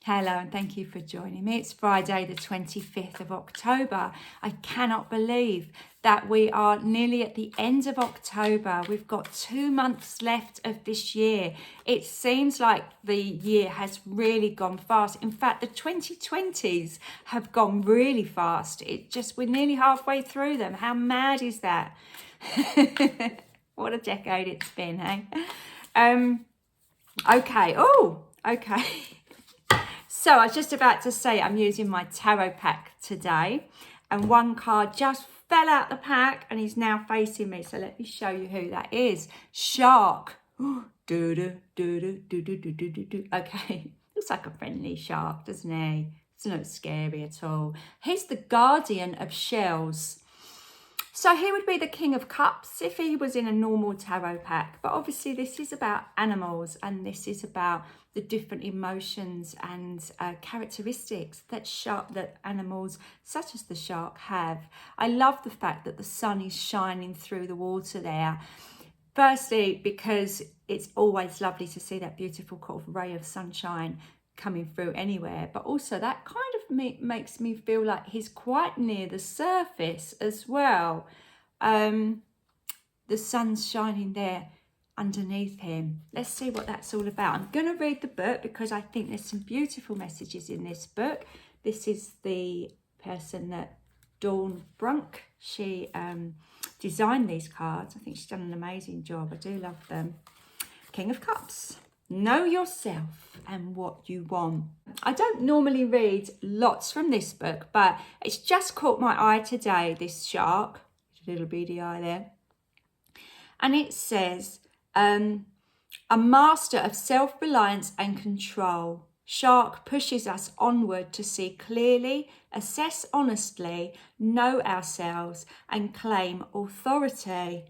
Hello and thank you for joining me. It's Friday the 25th of October. I cannot believe that we are nearly at the end of October. We've got 2 months left of this year. It seems like the year has really gone fast. In fact, the 2020s have gone really fast. We're nearly halfway through them. How mad is that? What a decade it's been, hey? Okay. So I was just about to say I'm using my tarot pack today, and one card just fell out the pack and is now facing me. So let me show you who that is. Shark. Okay, looks like a friendly shark, doesn't he? It's not scary at all. He's the guardian of shells. So he would be the King of Cups if he was in a normal tarot pack. But obviously this is about animals, and this is about the different emotions and characteristics that animals such as the shark have. I love the fact that the sun is shining through the water there. Firstly, because it's always lovely to see that beautiful kind of ray of sunshine coming through anywhere, but also that kind of makes me feel like he's quite near the surface as well. The sun's shining there underneath him. Let's see what that's all about. I'm going to read the book because I think there's some beautiful messages in this book. This is the person that Dawn Brunk, she designed these cards. I think she's done an amazing job. I do love them. King of Cups. Know yourself and what you want. I don't normally read lots from this book, but it's just caught my eye today, this shark. Little beady eye there. And it says, a master of self-reliance and control. Shark pushes us onward to see clearly, assess honestly, know ourselves, and claim authority.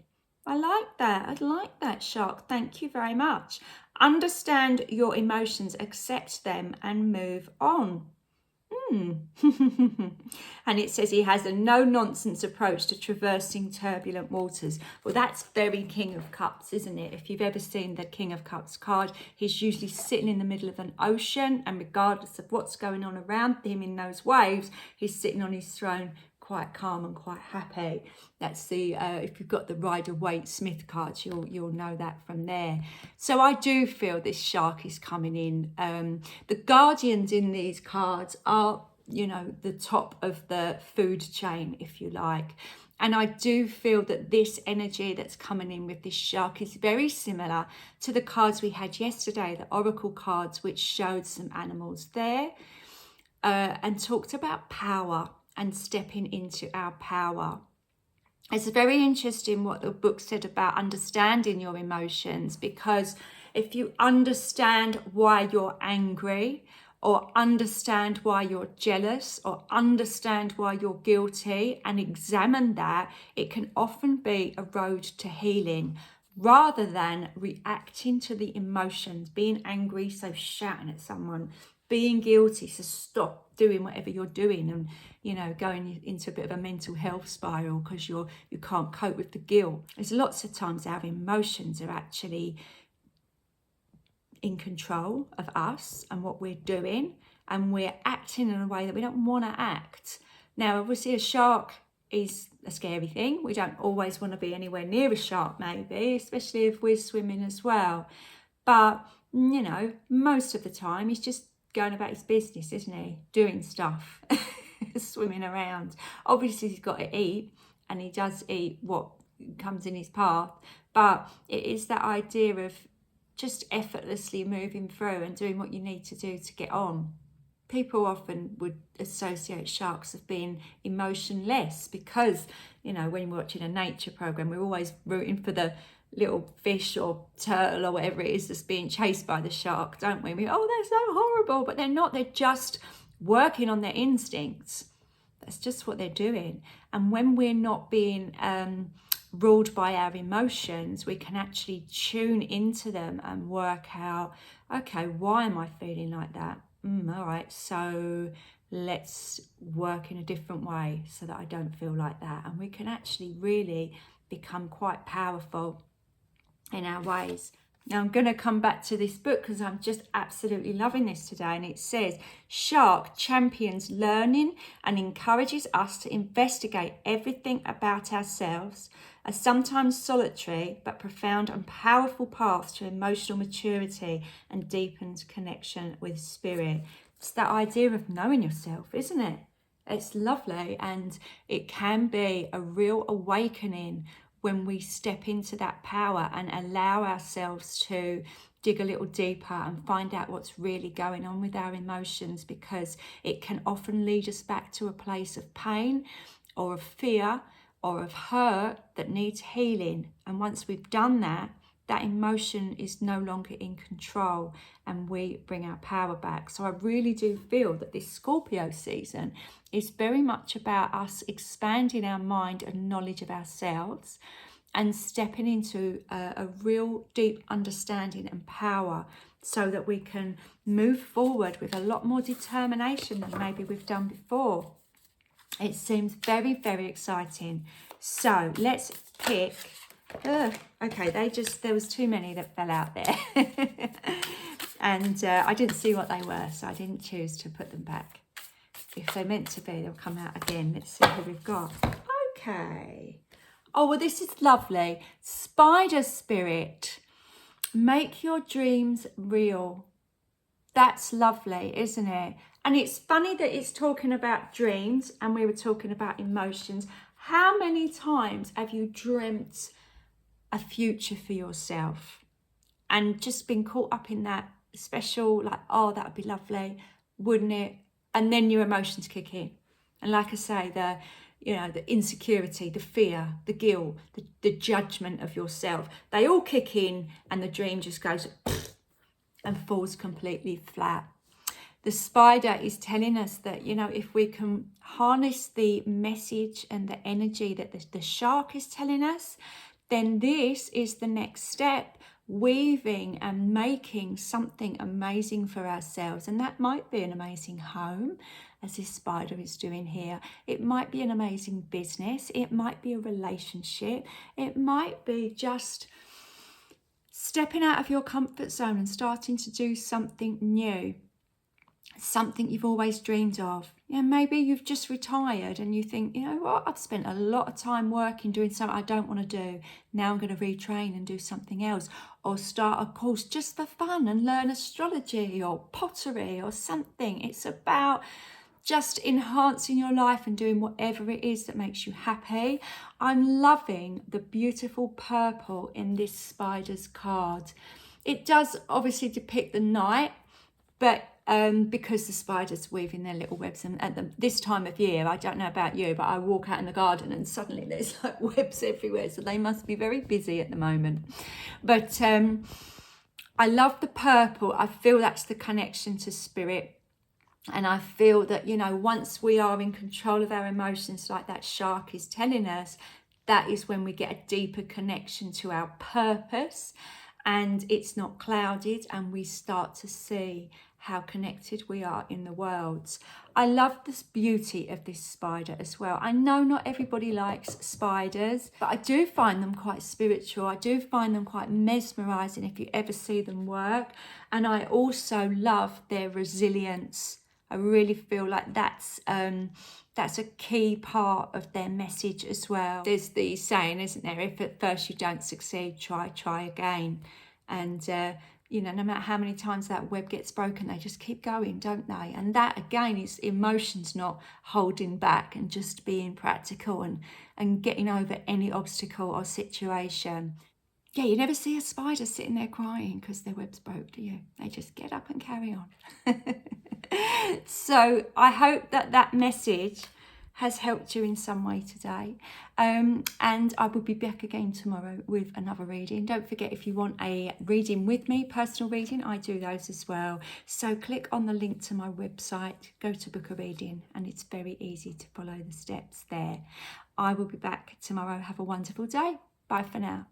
I like that, Shark. Thank you very much. Understand your emotions, accept them, and move on. And it says he has a no-nonsense approach to traversing turbulent waters. Well, that's very King of Cups, isn't it? If you've ever seen the King of Cups card, he's usually sitting in the middle of an ocean, and regardless of what's going on around him in those waves, he's sitting on his throne quite calm and quite happy. That's the if you've got the Rider-Waite-Smith cards, you'll know that from there. So I do feel this shark is coming in. The guardians in these cards are, the top of the food chain, if you like. And I do feel that this energy that's coming in with this shark is very similar to the cards we had yesterday, the oracle cards, which showed some animals there and talked about power and stepping into our power. It's very interesting what the book said about understanding your emotions, because if you understand why you're angry, or understand why you're jealous, or understand why you're guilty and examine that, it can often be a road to healing, rather than reacting to the emotions, being angry, so shouting at someone, being guilty, so stop doing whatever you're doing, and going into a bit of a mental health spiral because you can't cope with the guilt. There's lots of times our emotions are actually in control of us and what we're doing, and we're acting in a way that we don't want to act. Now, obviously, a shark is a scary thing. We don't always want to be anywhere near a shark, maybe, especially if we're swimming as well. But most of the time he's just going about his business, isn't he? Doing stuff, swimming around. Obviously he's got to eat, and he does eat what comes in his path, but it is that idea of just effortlessly moving through and doing what you need to do to get on. People often would associate sharks with being emotionless because, when you're watching a nature program, we're always rooting for the little fish or turtle or whatever it is that's being chased by the shark, don't we? They're so horrible, but they're not. They're just working on their instincts. That's just what they're doing. And when we're not being ruled by our emotions, we can actually tune into them and work out, okay, why am I feeling like that? All right, so let's work in a different way so that I don't feel like that. And we can actually really become quite powerful in our ways Now I'm going to come back to this book because I'm just absolutely loving this today. And it says, Shark champions learning and encourages us to investigate everything about ourselves, a sometimes solitary but profound and powerful path to emotional maturity and deepened connection with spirit. It's that idea of knowing yourself, isn't it? It's lovely, and it can be a real awakening when we step into that power and allow ourselves to dig a little deeper and find out what's really going on with our emotions, because it can often lead us back to a place of pain or of fear or of hurt that needs healing. And once we've done that, that emotion is no longer in control and we bring our power back. So I really do feel that this Scorpio season is very much about us expanding our mind and knowledge of ourselves and stepping into a real deep understanding and power, so that we can move forward with a lot more determination than maybe we've done before. It seems very, very exciting. So let's pick. Okay, there was too many that fell out there. And I didn't see what they were, so I didn't choose to put them back. If they're meant to be, they'll come out again. Let's see who we've got. Okay. Oh, well, this is lovely. Spider spirit. Make your dreams real. That's lovely, isn't it? And it's funny that it's talking about dreams and we were talking about emotions. How many times have you dreamt a future for yourself and just been caught up in that special, like, oh, that would be lovely, wouldn't it? And then your emotions kick in. And like I say, the insecurity, the fear, the guilt, the judgment of yourself, they all kick in and the dream just goes and falls completely flat. The spider is telling us that, if we can harness the message and the energy that the shark is telling us, then this is the next step, weaving and making something amazing for ourselves. And that might be an amazing home, as this spider is doing here. It might be an amazing business. It might be a relationship. It might be just stepping out of your comfort zone and starting to do something new, something you've always dreamed of. Maybe you've just retired and you think, you know what, I've spent a lot of time working doing something I don't want to do. Now I'm going to retrain and do something else, or start a course just for fun and learn astrology or pottery or something. It's about just enhancing your life and doing whatever it is that makes you happy. I'm loving the beautiful purple in this spider's card. It does obviously depict the night, but because the spiders weaving their little webs, and at this time of year, I don't know about you, but I walk out in the garden and suddenly there's like webs everywhere, so they must be very busy at the moment. But I love the purple. I feel that's the connection to spirit, and I feel that, once we are in control of our emotions, like that shark is telling us, that is when we get a deeper connection to our purpose, and it's not clouded, and we start to see how connected we are in the world. I love this beauty of this spider as well. I know not everybody likes spiders, but I do find them quite spiritual. I do find them quite mesmerizing if you ever see them work. And I also love their resilience. I really feel like that's a key part of their message as well. There's the saying, isn't there? If at first you don't succeed, try again. And no matter how many times that web gets broken, they just keep going, don't they? And that, again, is emotions not holding back and just being practical and getting over any obstacle or situation. Yeah, you never see a spider sitting there crying because their web's broke, do you? They just get up and carry on. So I hope that message has helped you in some way today. And I will be back again tomorrow with another reading. Don't forget, if you want a reading with me, personal reading, I do those as well. So click on the link to my website, go to book a reading, and it's very easy to follow the steps there. I will be back tomorrow. Have a wonderful day. Bye for now.